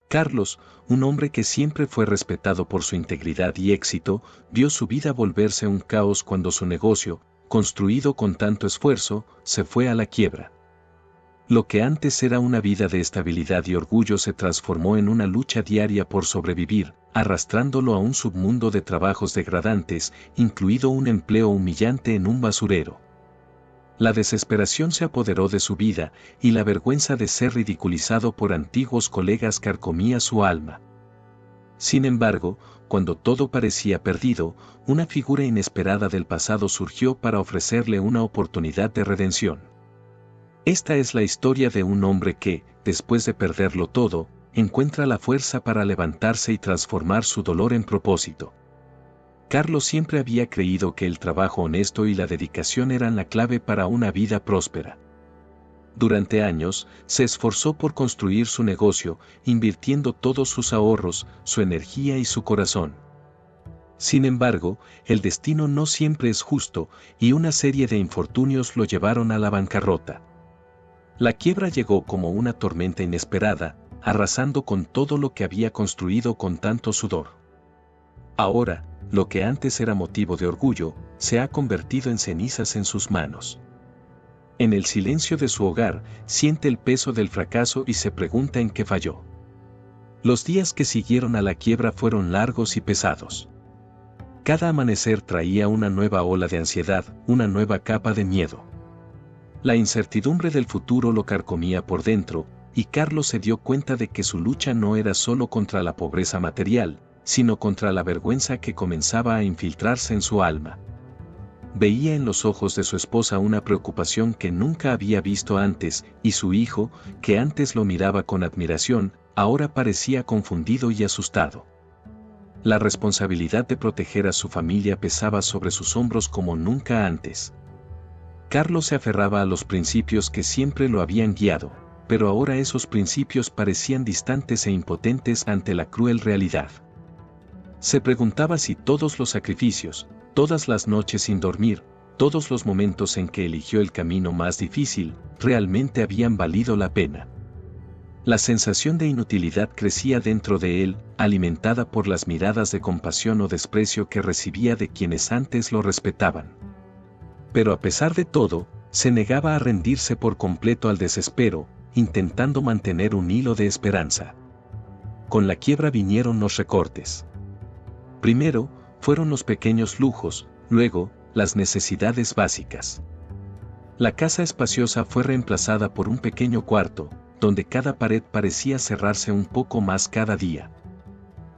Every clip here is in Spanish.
Carlos, un hombre que siempre fue respetado por su integridad y éxito, vio su vida volverse un caos cuando su negocio, construido con tanto esfuerzo, se fue a la quiebra. Lo que antes era una vida de estabilidad y orgullo se transformó en una lucha diaria por sobrevivir, arrastrándolo a un submundo de trabajos degradantes, incluido un empleo humillante en un basurero. La desesperación se apoderó de su vida, y la vergüenza de ser ridiculizado por antiguos colegas carcomía su alma. Sin embargo, cuando todo parecía perdido, una figura inesperada del pasado surgió para ofrecerle una oportunidad de redención. Esta es la historia de un hombre que, después de perderlo todo, encuentra la fuerza para levantarse y transformar su dolor en propósito. Carlos siempre había creído que el trabajo honesto y la dedicación eran la clave para una vida próspera. Durante años, se esforzó por construir su negocio, invirtiendo todos sus ahorros, su energía y su corazón. Sin embargo, el destino no siempre es justo, y una serie de infortunios lo llevaron a la bancarrota. La quiebra llegó como una tormenta inesperada, arrasando con todo lo que había construido con tanto sudor. Ahora, lo que antes era motivo de orgullo, se ha convertido en cenizas en sus manos. En el silencio de su hogar, siente el peso del fracaso y se pregunta en qué falló. Los días que siguieron a la quiebra fueron largos y pesados. Cada amanecer traía una nueva ola de ansiedad, una nueva capa de miedo. La incertidumbre del futuro lo carcomía por dentro, y Carlos se dio cuenta de que su lucha no era solo contra la pobreza material, sino contra la vergüenza que comenzaba a infiltrarse en su alma. Veía en los ojos de su esposa una preocupación que nunca había visto antes, y su hijo, que antes lo miraba con admiración, ahora parecía confundido y asustado. La responsabilidad de proteger a su familia pesaba sobre sus hombros como nunca antes. Carlos se aferraba a los principios que siempre lo habían guiado, pero ahora esos principios parecían distantes e impotentes ante la cruel realidad. Se preguntaba si todos los sacrificios, todas las noches sin dormir, todos los momentos en que eligió el camino más difícil, realmente habían valido la pena. La sensación de inutilidad crecía dentro de él, alimentada por las miradas de compasión o desprecio que recibía de quienes antes lo respetaban. Pero a pesar de todo, se negaba a rendirse por completo al desespero, intentando mantener un hilo de esperanza. Con la quiebra vinieron los recortes. Primero, fueron los pequeños lujos, luego, las necesidades básicas. La casa espaciosa fue reemplazada por un pequeño cuarto, donde cada pared parecía cerrarse un poco más cada día.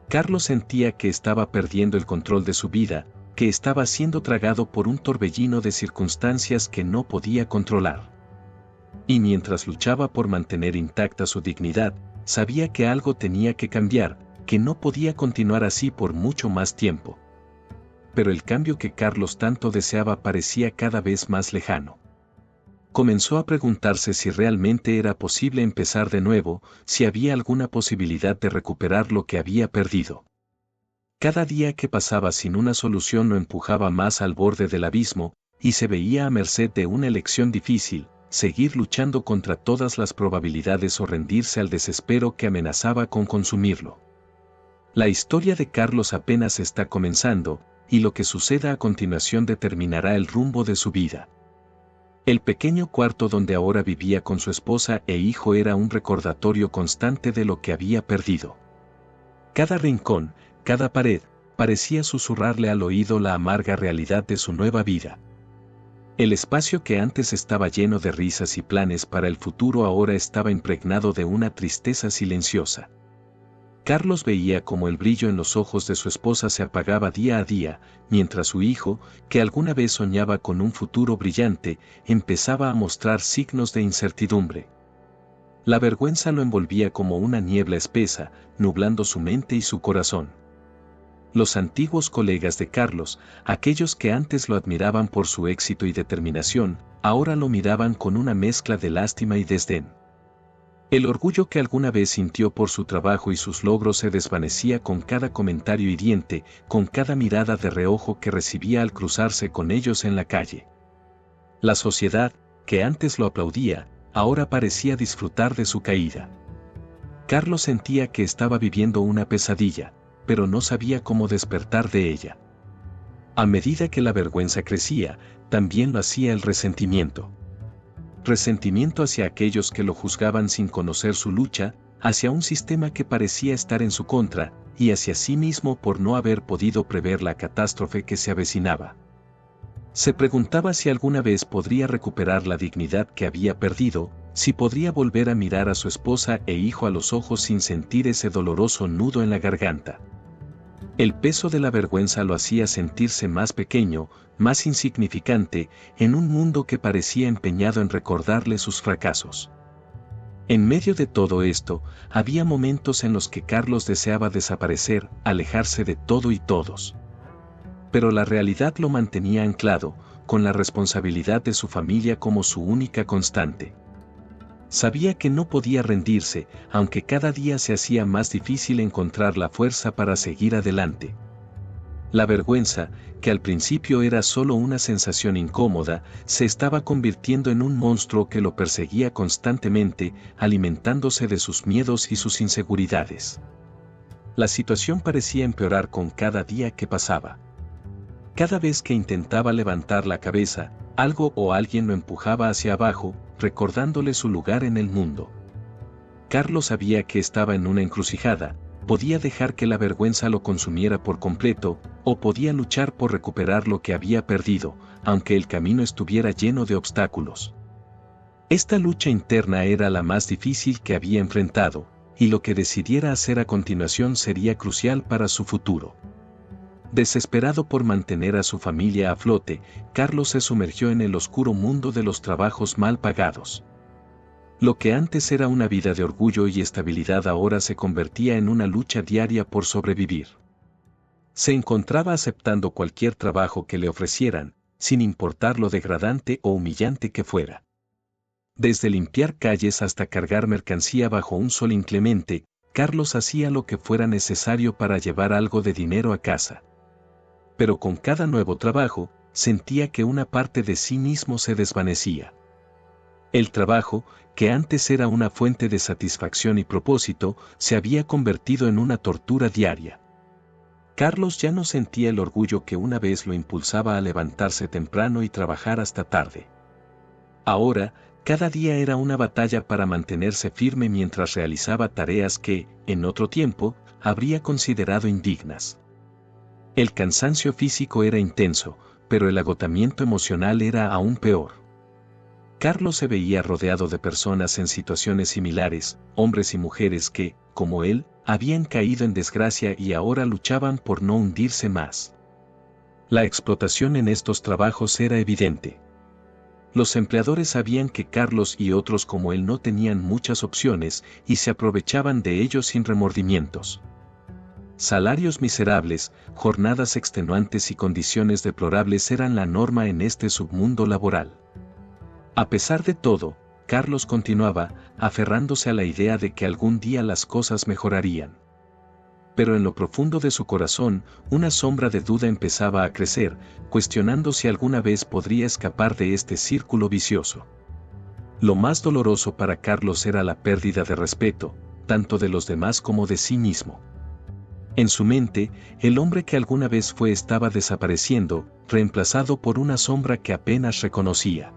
Carlos sentía que estaba perdiendo el control de su vida, que estaba siendo tragado por un torbellino de circunstancias que no podía controlar. Y mientras luchaba por mantener intacta su dignidad, sabía que algo tenía que cambiar, que no podía continuar así por mucho más tiempo. Pero el cambio que Carlos tanto deseaba parecía cada vez más lejano. Comenzó a preguntarse si realmente era posible empezar de nuevo, si había alguna posibilidad de recuperar lo que había perdido. Cada día que pasaba sin una solución lo empujaba más al borde del abismo, y se veía a merced de una elección difícil: seguir luchando contra todas las probabilidades o rendirse al desespero que amenazaba con consumirlo. La historia de Carlos apenas está comenzando, y lo que suceda a continuación determinará el rumbo de su vida. El pequeño cuarto donde ahora vivía con su esposa e hijo era un recordatorio constante de lo que había perdido. Cada rincón, cada pared, parecía susurrarle al oído la amarga realidad de su nueva vida. El espacio que antes estaba lleno de risas y planes para el futuro ahora estaba impregnado de una tristeza silenciosa. Carlos veía cómo el brillo en los ojos de su esposa se apagaba día a día, mientras su hijo, que alguna vez soñaba con un futuro brillante, empezaba a mostrar signos de incertidumbre. La vergüenza lo envolvía como una niebla espesa, nublando su mente y su corazón. Los antiguos colegas de Carlos, aquellos que antes lo admiraban por su éxito y determinación, ahora lo miraban con una mezcla de lástima y desdén. El orgullo que alguna vez sintió por su trabajo y sus logros se desvanecía con cada comentario hiriente, con cada mirada de reojo que recibía al cruzarse con ellos en la calle. La sociedad, que antes lo aplaudía, ahora parecía disfrutar de su caída. Carlos sentía que estaba viviendo una pesadilla, pero no sabía cómo despertar de ella. A medida que la vergüenza crecía, también lo hacía el resentimiento. Resentimiento hacia aquellos que lo juzgaban sin conocer su lucha, hacia un sistema que parecía estar en su contra, y hacia sí mismo por no haber podido prever la catástrofe que se avecinaba. Se preguntaba si alguna vez podría recuperar la dignidad que había perdido, si podría volver a mirar a su esposa e hijo a los ojos sin sentir ese doloroso nudo en la garganta. El peso de la vergüenza lo hacía sentirse más pequeño, más insignificante, en un mundo que parecía empeñado en recordarle sus fracasos. En medio de todo esto, había momentos en los que Carlos deseaba desaparecer, alejarse de todo y todos. Pero la realidad lo mantenía anclado, con la responsabilidad de su familia como su única constante. Sabía que no podía rendirse, aunque cada día se hacía más difícil encontrar la fuerza para seguir adelante. La vergüenza, que al principio era solo una sensación incómoda, se estaba convirtiendo en un monstruo que lo perseguía constantemente, alimentándose de sus miedos y sus inseguridades. La situación parecía empeorar con cada día que pasaba. Cada vez que intentaba levantar la cabeza, algo o alguien lo empujaba hacia abajo, recordándole su lugar en el mundo. Carlos sabía que estaba en una encrucijada, podía dejar que la vergüenza lo consumiera por completo, o podía luchar por recuperar lo que había perdido, aunque el camino estuviera lleno de obstáculos. Esta lucha interna era la más difícil que había enfrentado, y lo que decidiera hacer a continuación sería crucial para su futuro. Desesperado por mantener a su familia a flote, Carlos se sumergió en el oscuro mundo de los trabajos mal pagados. Lo que antes era una vida de orgullo y estabilidad ahora se convertía en una lucha diaria por sobrevivir. Se encontraba aceptando cualquier trabajo que le ofrecieran, sin importar lo degradante o humillante que fuera. Desde limpiar calles hasta cargar mercancía bajo un sol inclemente, Carlos hacía lo que fuera necesario para llevar algo de dinero a casa. Pero con cada nuevo trabajo, sentía que una parte de sí mismo se desvanecía. El trabajo, que antes era una fuente de satisfacción y propósito, se había convertido en una tortura diaria. Carlos ya no sentía el orgullo que una vez lo impulsaba a levantarse temprano y trabajar hasta tarde. Ahora, cada día era una batalla para mantenerse firme mientras realizaba tareas que, en otro tiempo, habría considerado indignas. El cansancio físico era intenso, pero el agotamiento emocional era aún peor. Carlos se veía rodeado de personas en situaciones similares, hombres y mujeres que, como él, habían caído en desgracia y ahora luchaban por no hundirse más. La explotación en estos trabajos era evidente. Los empleadores sabían que Carlos y otros como él no tenían muchas opciones y se aprovechaban de ellos sin remordimientos. Salarios miserables, jornadas extenuantes y condiciones deplorables eran la norma en este submundo laboral. A pesar de todo, Carlos continuaba, aferrándose a la idea de que algún día las cosas mejorarían. Pero en lo profundo de su corazón, una sombra de duda empezaba a crecer, cuestionando si alguna vez podría escapar de este círculo vicioso. Lo más doloroso para Carlos era la pérdida de respeto, tanto de los demás como de sí mismo. En su mente, el hombre que alguna vez fue estaba desapareciendo, reemplazado por una sombra que apenas reconocía.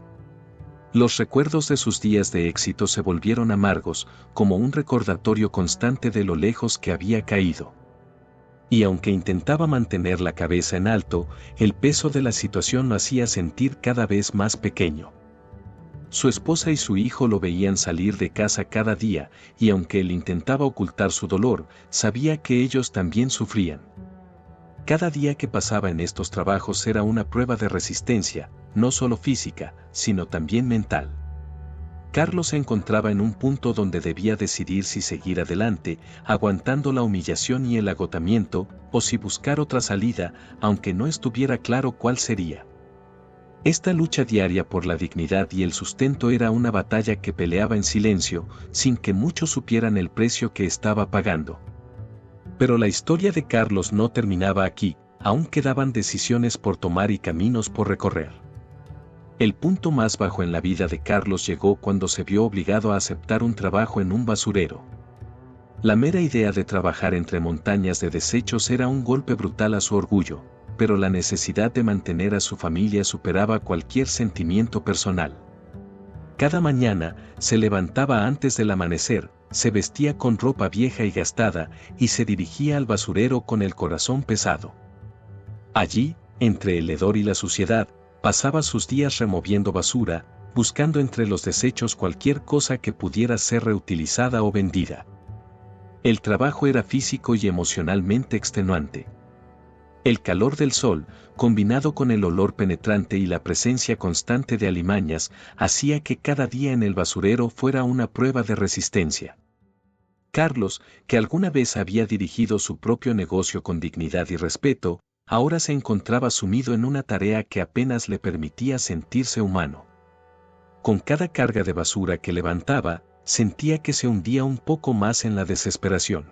Los recuerdos de sus días de éxito se volvieron amargos, como un recordatorio constante de lo lejos que había caído. Y aunque intentaba mantener la cabeza en alto, el peso de la situación lo hacía sentir cada vez más pequeño. Su esposa y su hijo lo veían salir de casa cada día, y aunque él intentaba ocultar su dolor, sabía que ellos también sufrían. Cada día que pasaba en estos trabajos era una prueba de resistencia, no solo física, sino también mental. Carlos se encontraba en un punto donde debía decidir si seguir adelante, aguantando la humillación y el agotamiento, o si buscar otra salida, aunque no estuviera claro cuál sería. Esta lucha diaria por la dignidad y el sustento era una batalla que peleaba en silencio, sin que muchos supieran el precio que estaba pagando. Pero la historia de Carlos no terminaba aquí, aún quedaban decisiones por tomar y caminos por recorrer. El punto más bajo en la vida de Carlos llegó cuando se vio obligado a aceptar un trabajo en un basurero. La mera idea de trabajar entre montañas de desechos era un golpe brutal a su orgullo, pero la necesidad de mantener a su familia superaba cualquier sentimiento personal. Cada mañana, se levantaba antes del amanecer, se vestía con ropa vieja y gastada, y se dirigía al basurero con el corazón pesado. Allí, entre el hedor y la suciedad, pasaba sus días removiendo basura, buscando entre los desechos cualquier cosa que pudiera ser reutilizada o vendida. El trabajo era físico y emocionalmente extenuante. El calor del sol, combinado con el olor penetrante y la presencia constante de alimañas, hacía que cada día en el basurero fuera una prueba de resistencia. Carlos, que alguna vez había dirigido su propio negocio con dignidad y respeto, ahora se encontraba sumido en una tarea que apenas le permitía sentirse humano. Con cada carga de basura que levantaba, sentía que se hundía un poco más en la desesperación.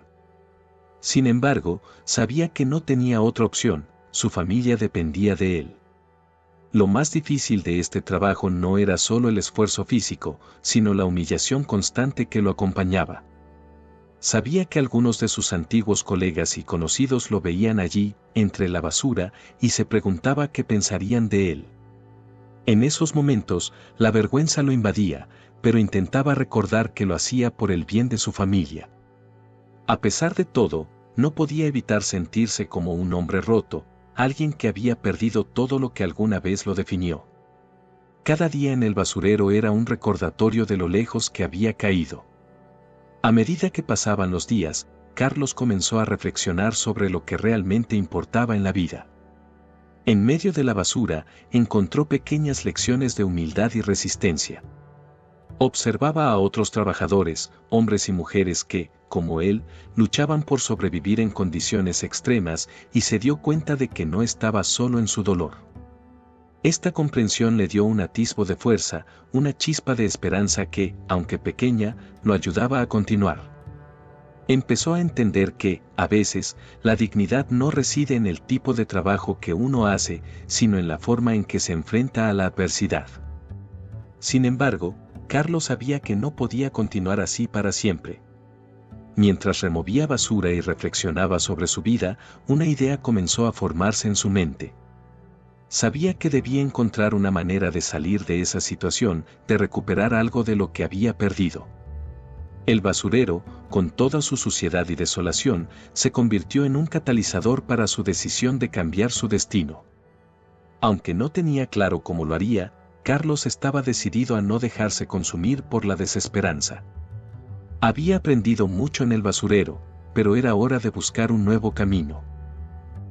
Sin embargo, sabía que no tenía otra opción, su familia dependía de él. Lo más difícil de este trabajo no era solo el esfuerzo físico, sino la humillación constante que lo acompañaba. Sabía que algunos de sus antiguos colegas y conocidos lo veían allí, entre la basura, y se preguntaba qué pensarían de él. En esos momentos, la vergüenza lo invadía, pero intentaba recordar que lo hacía por el bien de su familia. A pesar de todo, no podía evitar sentirse como un hombre roto, alguien que había perdido todo lo que alguna vez lo definió. Cada día en el basurero era un recordatorio de lo lejos que había caído. A medida que pasaban los días, Carlos comenzó a reflexionar sobre lo que realmente importaba en la vida. En medio de la basura, encontró pequeñas lecciones de humildad y resistencia. Observaba a otros trabajadores, hombres y mujeres que, como él, luchaban por sobrevivir en condiciones extremas y se dio cuenta de que no estaba solo en su dolor. Esta comprensión le dio un atisbo de fuerza, una chispa de esperanza que, aunque pequeña, lo ayudaba a continuar. Empezó a entender que, a veces, la dignidad no reside en el tipo de trabajo que uno hace, sino en la forma en que se enfrenta a la adversidad. Sin embargo, Carlos sabía que no podía continuar así para siempre. Mientras removía basura y reflexionaba sobre su vida, una idea comenzó a formarse en su mente. Sabía que debía encontrar una manera de salir de esa situación, de recuperar algo de lo que había perdido. El basurero, con toda su suciedad y desolación, se convirtió en un catalizador para su decisión de cambiar su destino. Aunque no tenía claro cómo lo haría, Carlos estaba decidido a no dejarse consumir por la desesperanza. Había aprendido mucho en el basurero, pero era hora de buscar un nuevo camino.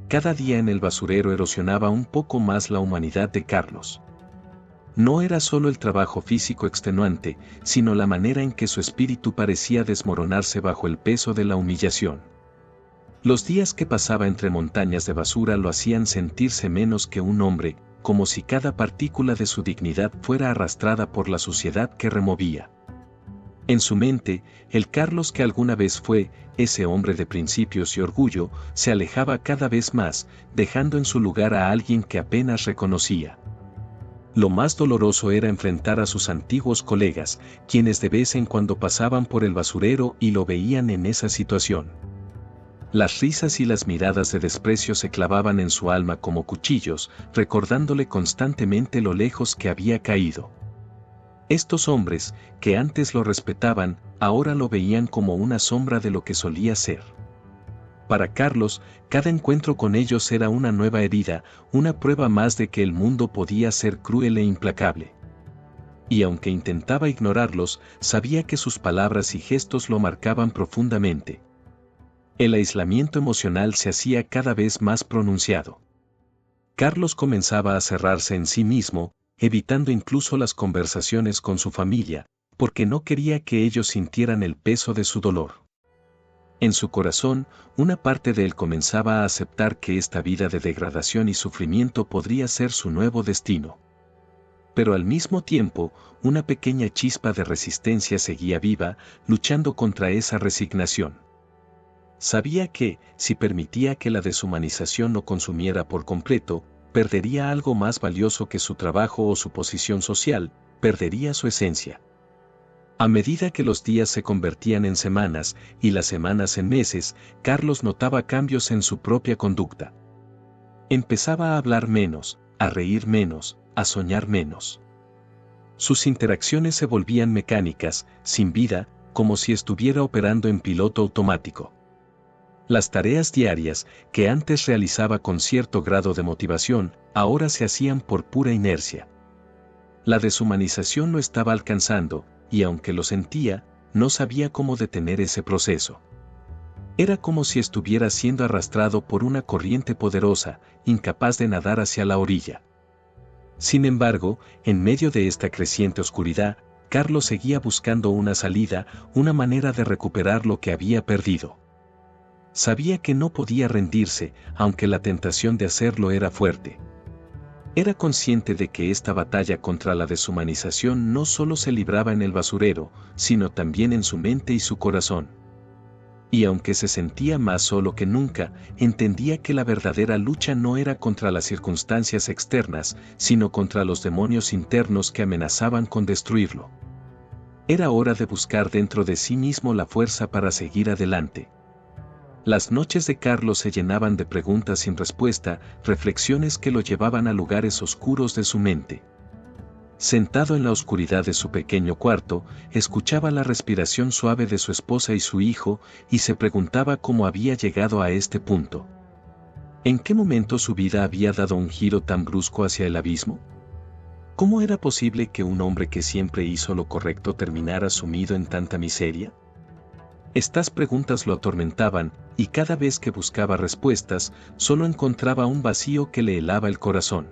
Cada día en el basurero erosionaba un poco más la humanidad de Carlos. No era solo el trabajo físico extenuante, sino la manera en que su espíritu parecía desmoronarse bajo el peso de la humillación. Los días que pasaba entre montañas de basura lo hacían sentirse menos que un hombre, como si cada partícula de su dignidad fuera arrastrada por la suciedad que removía. En su mente, el Carlos que alguna vez fue, ese hombre de principios y orgullo, se alejaba cada vez más, dejando en su lugar a alguien que apenas reconocía. Lo más doloroso era enfrentar a sus antiguos colegas, quienes de vez en cuando pasaban por el basurero y lo veían en esa situación. Las risas y las miradas de desprecio se clavaban en su alma como cuchillos, recordándole constantemente lo lejos que había caído. Estos hombres, que antes lo respetaban, ahora lo veían como una sombra de lo que solía ser. Para Carlos, cada encuentro con ellos era una nueva herida, una prueba más de que el mundo podía ser cruel e implacable. Y aunque intentaba ignorarlos, sabía que sus palabras y gestos lo marcaban profundamente. El aislamiento emocional se hacía cada vez más pronunciado. Carlos comenzaba a cerrarse en sí mismo, evitando incluso las conversaciones con su familia, porque no quería que ellos sintieran el peso de su dolor. En su corazón, una parte de él comenzaba a aceptar que esta vida de degradación y sufrimiento podría ser su nuevo destino. Pero al mismo tiempo, una pequeña chispa de resistencia seguía viva, luchando contra esa resignación. Sabía que, si permitía que la deshumanización lo consumiera por completo, perdería algo más valioso que su trabajo o su posición social, perdería su esencia. A medida que los días se convertían en semanas y las semanas en meses, Carlos notaba cambios en su propia conducta. Empezaba a hablar menos, a reír menos, a soñar menos. Sus interacciones se volvían mecánicas, sin vida, como si estuviera operando en piloto automático. Las tareas diarias, que antes realizaba con cierto grado de motivación, ahora se hacían por pura inercia. La deshumanización lo estaba alcanzando, y aunque lo sentía, no sabía cómo detener ese proceso. Era como si estuviera siendo arrastrado por una corriente poderosa, incapaz de nadar hacia la orilla. Sin embargo, en medio de esta creciente oscuridad, Carlos seguía buscando una salida, una manera de recuperar lo que había perdido. Sabía que no podía rendirse, aunque la tentación de hacerlo era fuerte. Era consciente de que esta batalla contra la deshumanización no solo se libraba en el basurero, sino también en su mente y su corazón. Y aunque se sentía más solo que nunca, entendía que la verdadera lucha no era contra las circunstancias externas, sino contra los demonios internos que amenazaban con destruirlo. Era hora de buscar dentro de sí mismo la fuerza para seguir adelante. Las noches de Carlos se llenaban de preguntas sin respuesta, reflexiones que lo llevaban a lugares oscuros de su mente. Sentado en la oscuridad de su pequeño cuarto, escuchaba la respiración suave de su esposa y su hijo, y se preguntaba cómo había llegado a este punto. ¿En qué momento su vida había dado un giro tan brusco hacia el abismo? ¿Cómo era posible que un hombre que siempre hizo lo correcto terminara sumido en tanta miseria? Estas preguntas lo atormentaban, y cada vez que buscaba respuestas, solo encontraba un vacío que le helaba el corazón.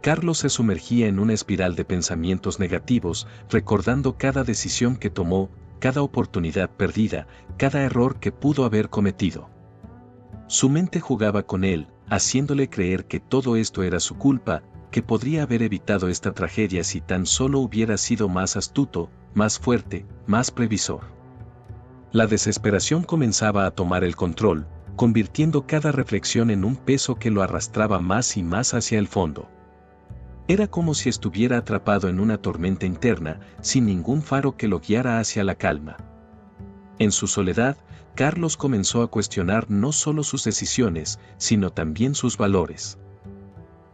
Carlos se sumergía en una espiral de pensamientos negativos, recordando cada decisión que tomó, cada oportunidad perdida, cada error que pudo haber cometido. Su mente jugaba con él, haciéndole creer que todo esto era su culpa, que podría haber evitado esta tragedia si tan solo hubiera sido más astuto, más fuerte, más previsor. La desesperación comenzaba a tomar el control, convirtiendo cada reflexión en un peso que lo arrastraba más y más hacia el fondo. Era como si estuviera atrapado en una tormenta interna, sin ningún faro que lo guiara hacia la calma. En su soledad, Carlos comenzó a cuestionar no solo sus decisiones, sino también sus valores.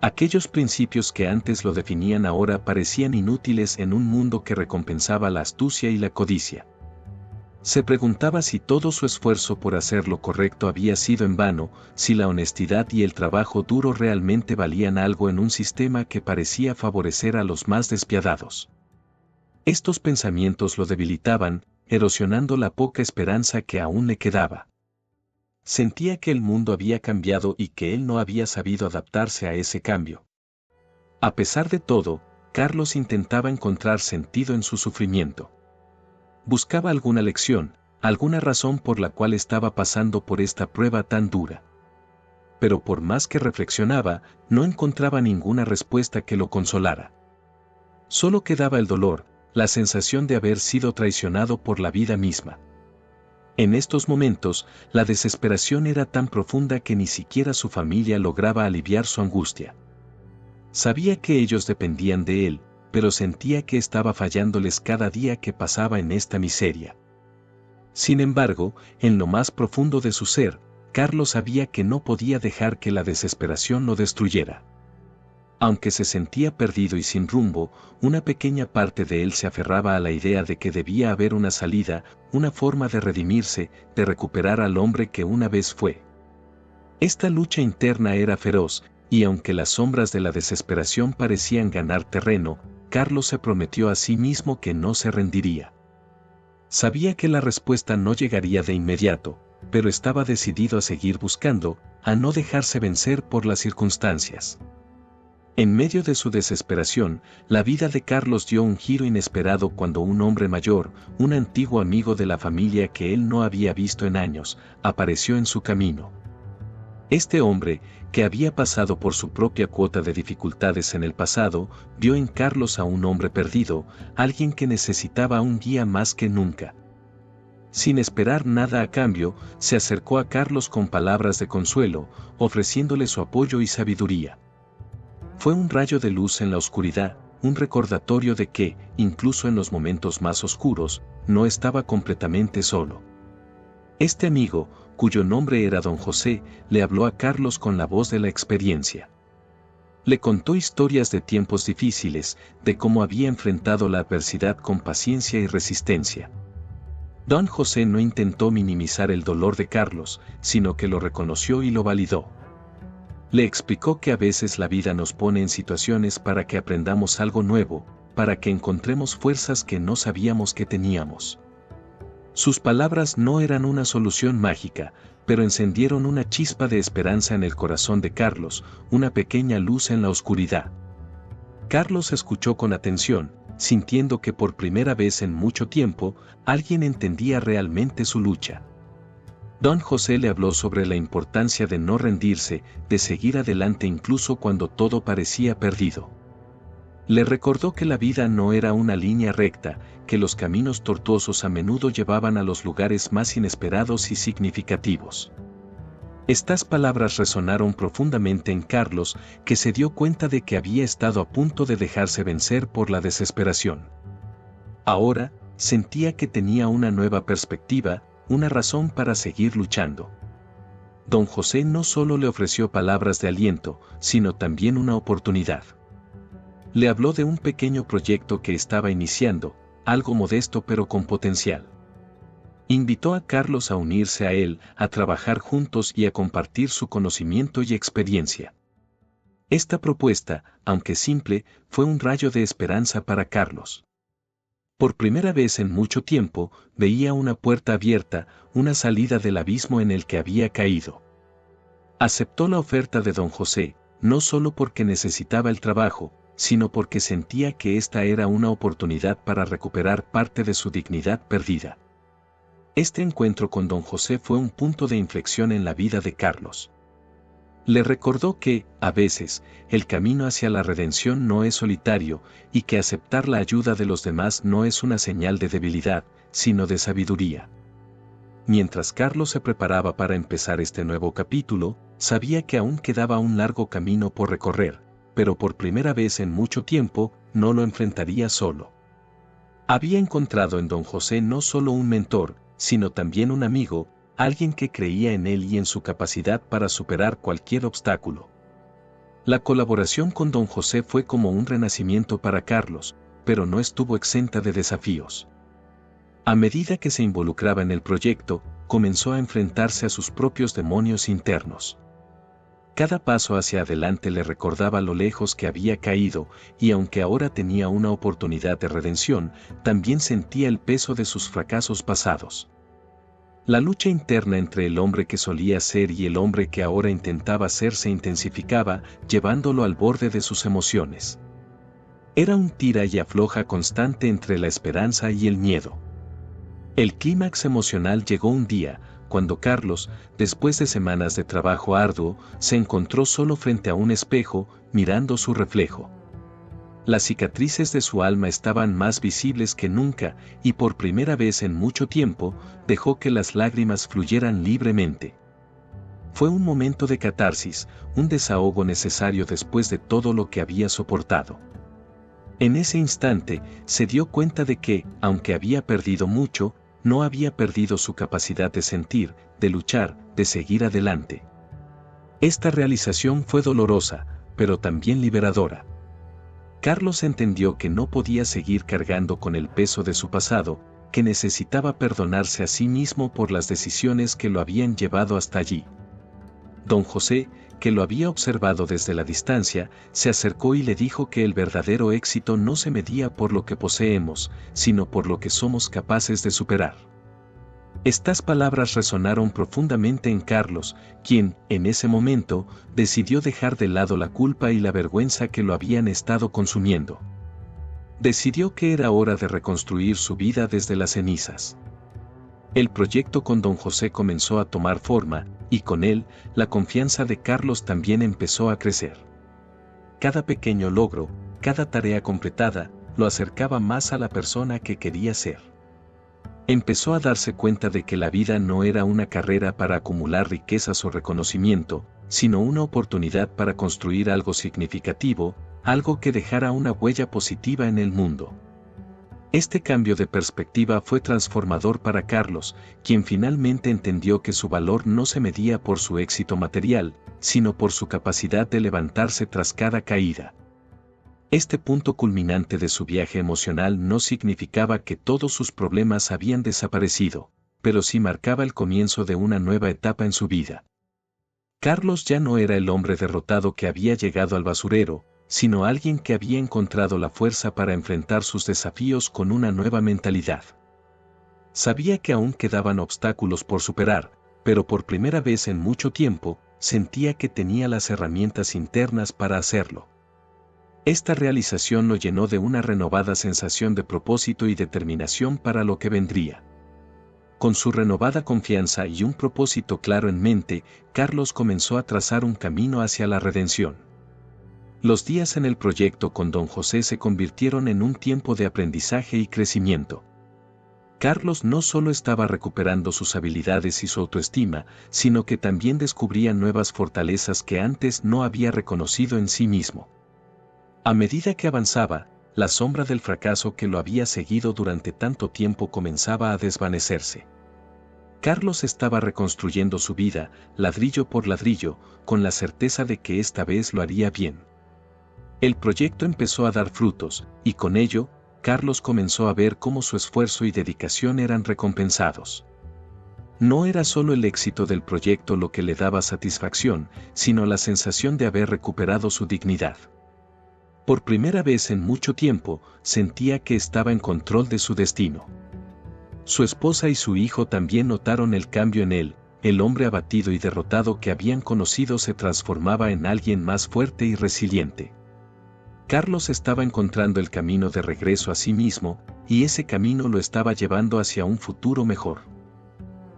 Aquellos principios que antes lo definían ahora parecían inútiles en un mundo que recompensaba la astucia y la codicia. Se preguntaba si todo su esfuerzo por hacer lo correcto había sido en vano, si la honestidad y el trabajo duro realmente valían algo en un sistema que parecía favorecer a los más despiadados. Estos pensamientos lo debilitaban, erosionando la poca esperanza que aún le quedaba. Sentía que el mundo había cambiado y que él no había sabido adaptarse a ese cambio. A pesar de todo, Carlos intentaba encontrar sentido en su sufrimiento. Buscaba alguna lección, alguna razón por la cual estaba pasando por esta prueba tan dura. Pero por más que reflexionaba, no encontraba ninguna respuesta que lo consolara. Solo quedaba el dolor, la sensación de haber sido traicionado por la vida misma. En estos momentos, la desesperación era tan profunda que ni siquiera su familia lograba aliviar su angustia. Sabía que ellos dependían de él, pero sentía que estaba fallándoles cada día que pasaba en esta miseria. Sin embargo, en lo más profundo de su ser, Carlos sabía que no podía dejar que la desesperación lo destruyera. Aunque se sentía perdido y sin rumbo, una pequeña parte de él se aferraba a la idea de que debía haber una salida, una forma de redimirse, de recuperar al hombre que una vez fue. Esta lucha interna era feroz, y aunque las sombras de la desesperación parecían ganar terreno, Carlos se prometió a sí mismo que no se rendiría. Sabía que la respuesta no llegaría de inmediato, pero estaba decidido a seguir buscando, a no dejarse vencer por las circunstancias. En medio de su desesperación, la vida de Carlos dio un giro inesperado cuando un hombre mayor, un antiguo amigo de la familia que él no había visto en años, apareció en su camino. Este hombre, que había pasado por su propia cuota de dificultades en el pasado, vio en Carlos a un hombre perdido, alguien que necesitaba un guía más que nunca. Sin esperar nada a cambio, se acercó a Carlos con palabras de consuelo, ofreciéndole su apoyo y sabiduría. Fue un rayo de luz en la oscuridad, un recordatorio de que, incluso en los momentos más oscuros, no estaba completamente solo. Este amigo, cuyo nombre era Don José, le habló a Carlos con la voz de la experiencia. Le contó historias de tiempos difíciles, de cómo había enfrentado la adversidad con paciencia y resistencia. Don José no intentó minimizar el dolor de Carlos, sino que lo reconoció y lo validó. Le explicó que a veces la vida nos pone en situaciones para que aprendamos algo nuevo, para que encontremos fuerzas que no sabíamos que teníamos. Sus palabras no eran una solución mágica, pero encendieron una chispa de esperanza en el corazón de Carlos, una pequeña luz en la oscuridad. Carlos escuchó con atención, sintiendo que por primera vez en mucho tiempo, alguien entendía realmente su lucha. Don José le habló sobre la importancia de no rendirse, de seguir adelante incluso cuando todo parecía perdido. Le recordó que la vida no era una línea recta, que los caminos tortuosos a menudo llevaban a los lugares más inesperados y significativos. Estas palabras resonaron profundamente en Carlos, que se dio cuenta de que había estado a punto de dejarse vencer por la desesperación. Ahora, sentía que tenía una nueva perspectiva, una razón para seguir luchando. Don José no solo le ofreció palabras de aliento, sino también una oportunidad. Le habló de un pequeño proyecto que estaba iniciando, algo modesto pero con potencial. Invitó a Carlos a unirse a él, a trabajar juntos y a compartir su conocimiento y experiencia. Esta propuesta, aunque simple, fue un rayo de esperanza para Carlos. Por primera vez en mucho tiempo, veía una puerta abierta, una salida del abismo en el que había caído. Aceptó la oferta de Don José, no solo porque necesitaba el trabajo, sino porque sentía que esta era una oportunidad para recuperar parte de su dignidad perdida. Este encuentro con Don José fue un punto de inflexión en la vida de Carlos. Le recordó que, a veces, el camino hacia la redención no es solitario y que aceptar la ayuda de los demás no es una señal de debilidad, sino de sabiduría. Mientras Carlos se preparaba para empezar este nuevo capítulo, sabía que aún quedaba un largo camino por recorrer, pero por primera vez en mucho tiempo, no lo enfrentaría solo. Había encontrado en Don José no solo un mentor, sino también un amigo, alguien que creía en él y en su capacidad para superar cualquier obstáculo. La colaboración con Don José fue como un renacimiento para Carlos, pero no estuvo exenta de desafíos. A medida que se involucraba en el proyecto, comenzó a enfrentarse a sus propios demonios internos. Cada paso hacia adelante le recordaba lo lejos que había caído, y aunque ahora tenía una oportunidad de redención, también sentía el peso de sus fracasos pasados. La lucha interna entre el hombre que solía ser y el hombre que ahora intentaba ser se intensificaba, llevándolo al borde de sus emociones. Era un tira y afloja constante entre la esperanza y el miedo. El clímax emocional llegó un día, cuando Carlos, después de semanas de trabajo arduo, se encontró solo frente a un espejo, mirando su reflejo. Las cicatrices de su alma estaban más visibles que nunca, y por primera vez en mucho tiempo, dejó que las lágrimas fluyeran libremente. Fue un momento de catarsis, un desahogo necesario después de todo lo que había soportado. En ese instante, se dio cuenta de que, aunque había perdido mucho, no había perdido su capacidad de sentir, de luchar, de seguir adelante. Esta realización fue dolorosa, pero también liberadora. Carlos entendió que no podía seguir cargando con el peso de su pasado, que necesitaba perdonarse a sí mismo por las decisiones que lo habían llevado hasta allí. Don José, que lo había observado desde la distancia, se acercó y le dijo que el verdadero éxito no se medía por lo que poseemos, sino por lo que somos capaces de superar. Estas palabras resonaron profundamente en Carlos, quien, en ese momento, decidió dejar de lado la culpa y la vergüenza que lo habían estado consumiendo. Decidió que era hora de reconstruir su vida desde las cenizas. El proyecto con Don José comenzó a tomar forma, y con él, la confianza de Carlos también empezó a crecer. Cada pequeño logro, cada tarea completada, lo acercaba más a la persona que quería ser. Empezó a darse cuenta de que la vida no era una carrera para acumular riquezas o reconocimiento, sino una oportunidad para construir algo significativo, algo que dejara una huella positiva en el mundo. Este cambio de perspectiva fue transformador para Carlos, quien finalmente entendió que su valor no se medía por su éxito material, sino por su capacidad de levantarse tras cada caída. Este punto culminante de su viaje emocional no significaba que todos sus problemas habían desaparecido, pero sí marcaba el comienzo de una nueva etapa en su vida. Carlos ya no era el hombre derrotado que había llegado al basurero, sino alguien que había encontrado la fuerza para enfrentar sus desafíos con una nueva mentalidad. Sabía que aún quedaban obstáculos por superar, pero por primera vez en mucho tiempo, sentía que tenía las herramientas internas para hacerlo. Esta realización lo llenó de una renovada sensación de propósito y determinación para lo que vendría. Con su renovada confianza y un propósito claro en mente, Carlos comenzó a trazar un camino hacia la redención. Los días en el proyecto con Don José se convirtieron en un tiempo de aprendizaje y crecimiento. Carlos no solo estaba recuperando sus habilidades y su autoestima, sino que también descubría nuevas fortalezas que antes no había reconocido en sí mismo. A medida que avanzaba, la sombra del fracaso que lo había seguido durante tanto tiempo comenzaba a desvanecerse. Carlos estaba reconstruyendo su vida, ladrillo por ladrillo, con la certeza de que esta vez lo haría bien. El proyecto empezó a dar frutos, y con ello, Carlos comenzó a ver cómo su esfuerzo y dedicación eran recompensados. No era solo el éxito del proyecto lo que le daba satisfacción, sino la sensación de haber recuperado su dignidad. Por primera vez en mucho tiempo, sentía que estaba en control de su destino. Su esposa y su hijo también notaron el cambio en él. El hombre abatido y derrotado que habían conocido se transformaba en alguien más fuerte y resiliente. Carlos estaba encontrando el camino de regreso a sí mismo, y ese camino lo estaba llevando hacia un futuro mejor.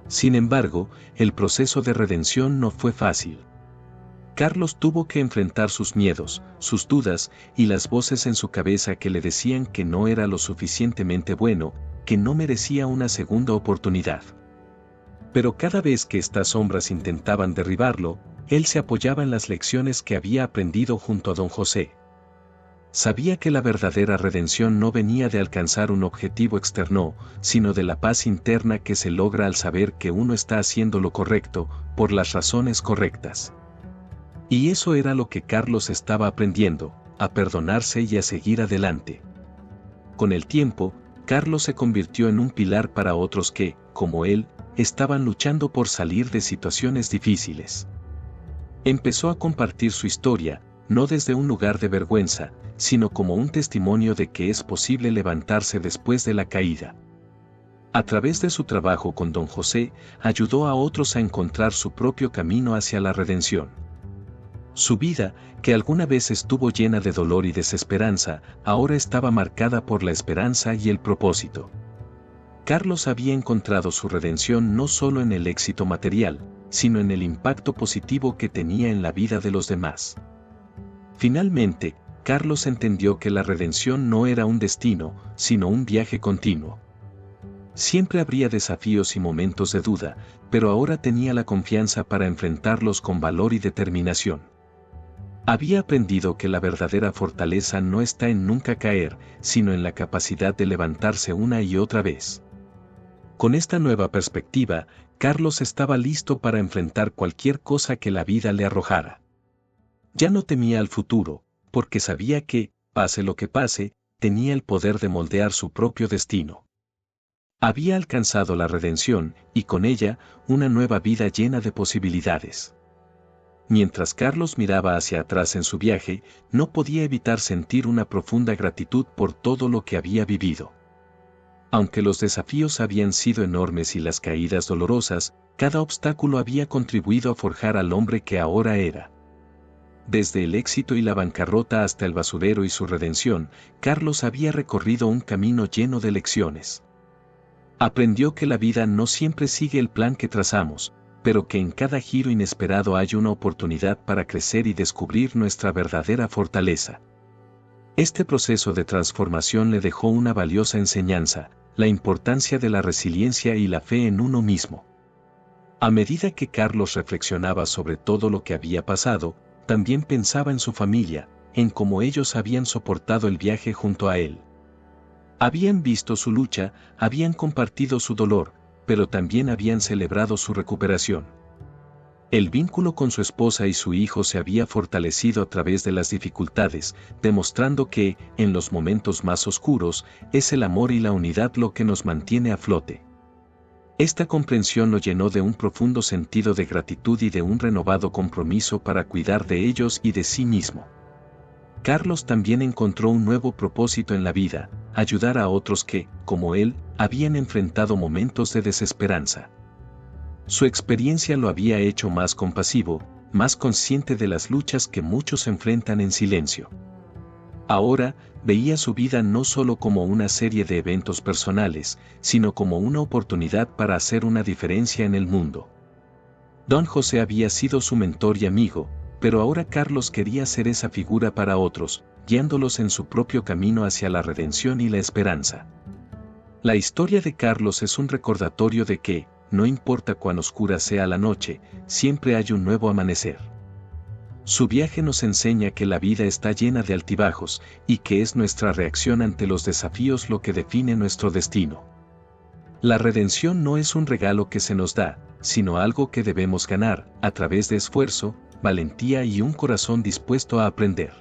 Sin embargo, el proceso de redención no fue fácil. Carlos tuvo que enfrentar sus miedos, sus dudas y las voces en su cabeza que le decían que no era lo suficientemente bueno, que no merecía una segunda oportunidad. Pero cada vez que estas sombras intentaban derribarlo, él se apoyaba en las lecciones que había aprendido junto a Don José. Sabía que la verdadera redención no venía de alcanzar un objetivo externo, sino de la paz interna que se logra al saber que uno está haciendo lo correcto, por las razones correctas. Y eso era lo que Carlos estaba aprendiendo, a perdonarse y a seguir adelante. Con el tiempo, Carlos se convirtió en un pilar para otros que, como él, estaban luchando por salir de situaciones difíciles. Empezó a compartir su historia, no desde un lugar de vergüenza, sino como un testimonio de que es posible levantarse después de la caída. A través de su trabajo con Don José, ayudó a otros a encontrar su propio camino hacia la redención. Su vida, que alguna vez estuvo llena de dolor y desesperanza, ahora estaba marcada por la esperanza y el propósito. Carlos había encontrado su redención no solo en el éxito material, sino en el impacto positivo que tenía en la vida de los demás. Finalmente, Carlos entendió que la redención no era un destino, sino un viaje continuo. Siempre habría desafíos y momentos de duda, pero ahora tenía la confianza para enfrentarlos con valor y determinación. Había aprendido que la verdadera fortaleza no está en nunca caer, sino en la capacidad de levantarse una y otra vez. Con esta nueva perspectiva, Carlos estaba listo para enfrentar cualquier cosa que la vida le arrojara. Ya no temía al futuro, porque sabía que, pase lo que pase, tenía el poder de moldear su propio destino. Había alcanzado la redención, y con ella, una nueva vida llena de posibilidades. Mientras Carlos miraba hacia atrás en su viaje, no podía evitar sentir una profunda gratitud por todo lo que había vivido. Aunque los desafíos habían sido enormes y las caídas dolorosas, cada obstáculo había contribuido a forjar al hombre que ahora era. Desde el éxito y la bancarrota hasta el basurero y su redención, Carlos había recorrido un camino lleno de lecciones. Aprendió que la vida no siempre sigue el plan que trazamos, pero que en cada giro inesperado hay una oportunidad para crecer y descubrir nuestra verdadera fortaleza. Este proceso de transformación le dejó una valiosa enseñanza, la importancia de la resiliencia y la fe en uno mismo. A medida que Carlos reflexionaba sobre todo lo que había pasado, también pensaba en su familia, en cómo ellos habían soportado el viaje junto a él. Habían visto su lucha, habían compartido su dolor, pero también habían celebrado su recuperación. El vínculo con su esposa y su hijo se había fortalecido a través de las dificultades, demostrando que, en los momentos más oscuros, es el amor y la unidad lo que nos mantiene a flote. Esta comprensión lo llenó de un profundo sentido de gratitud y de un renovado compromiso para cuidar de ellos y de sí mismo. Carlos también encontró un nuevo propósito en la vida, ayudar a otros que, como él, habían enfrentado momentos de desesperanza. Su experiencia lo había hecho más compasivo, más consciente de las luchas que muchos enfrentan en silencio. Ahora, veía su vida no solo como una serie de eventos personales, sino como una oportunidad para hacer una diferencia en el mundo. Don José había sido su mentor y amigo, pero ahora Carlos quería ser esa figura para otros, guiándolos en su propio camino hacia la redención y la esperanza. La historia de Carlos es un recordatorio de que, no importa cuán oscura sea la noche, siempre hay un nuevo amanecer. Su viaje nos enseña que la vida está llena de altibajos, y que es nuestra reacción ante los desafíos lo que define nuestro destino. La redención no es un regalo que se nos da, sino algo que debemos ganar, a través de esfuerzo, valentía y un corazón dispuesto a aprender.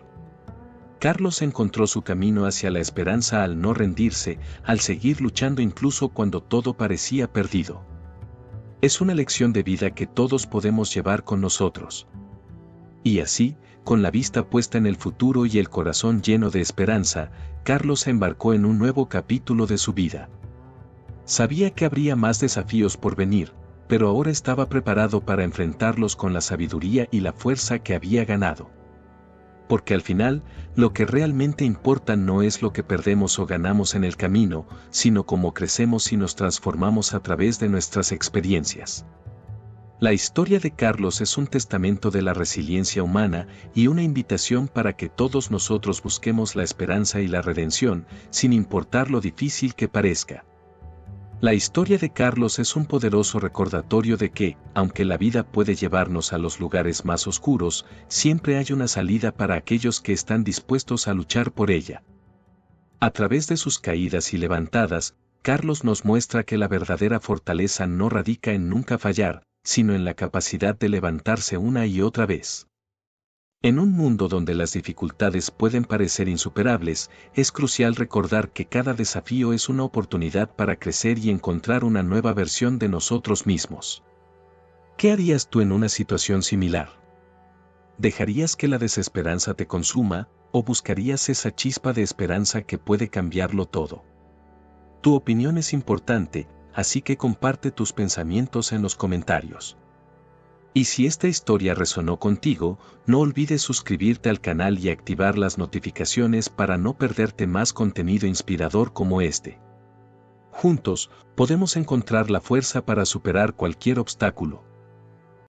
Carlos encontró su camino hacia la esperanza al no rendirse, al seguir luchando incluso cuando todo parecía perdido. Es una lección de vida que todos podemos llevar con nosotros. Y así, con la vista puesta en el futuro y el corazón lleno de esperanza, Carlos se embarcó en un nuevo capítulo de su vida. Sabía que habría más desafíos por venir, pero ahora estaba preparado para enfrentarlos con la sabiduría y la fuerza que había ganado. Porque al final, lo que realmente importa no es lo que perdemos o ganamos en el camino, sino cómo crecemos y nos transformamos a través de nuestras experiencias. La historia de Carlos es un testamento de la resiliencia humana y una invitación para que todos nosotros busquemos la esperanza y la redención, sin importar lo difícil que parezca. La historia de Carlos es un poderoso recordatorio de que, aunque la vida puede llevarnos a los lugares más oscuros, siempre hay una salida para aquellos que están dispuestos a luchar por ella. A través de sus caídas y levantadas, Carlos nos muestra que la verdadera fortaleza no radica en nunca fallar, sino en la capacidad de levantarse una y otra vez. En un mundo donde las dificultades pueden parecer insuperables, es crucial recordar que cada desafío es una oportunidad para crecer y encontrar una nueva versión de nosotros mismos. ¿Qué harías tú en una situación similar? ¿Dejarías que la desesperanza te consuma, o buscarías esa chispa de esperanza que puede cambiarlo todo? Tu opinión es importante, así que comparte tus pensamientos en los comentarios. Y si esta historia resonó contigo, no olvides suscribirte al canal y activar las notificaciones para no perderte más contenido inspirador como este. Juntos, podemos encontrar la fuerza para superar cualquier obstáculo.